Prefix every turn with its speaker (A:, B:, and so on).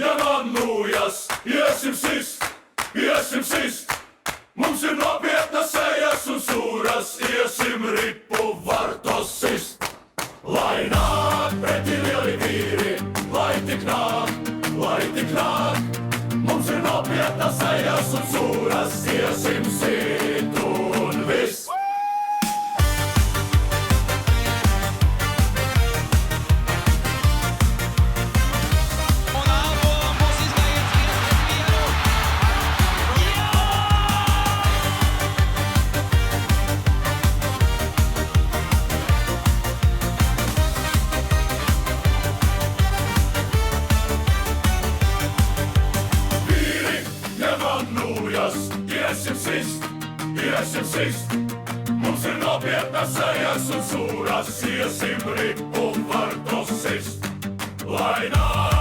A: ja nannujas, iesim sist. Mums ir nopietnas sejas un sūras, iesim ripu vartos sist. Lai nāk pretī lieli vīri, lai tik nāk. Mums ir nopietnas sejas un sūras, iesim sit un viss. Iesim sist. Mums ir nopietnas sejas un sūras, iesim ripu vartos sist. Lai nāk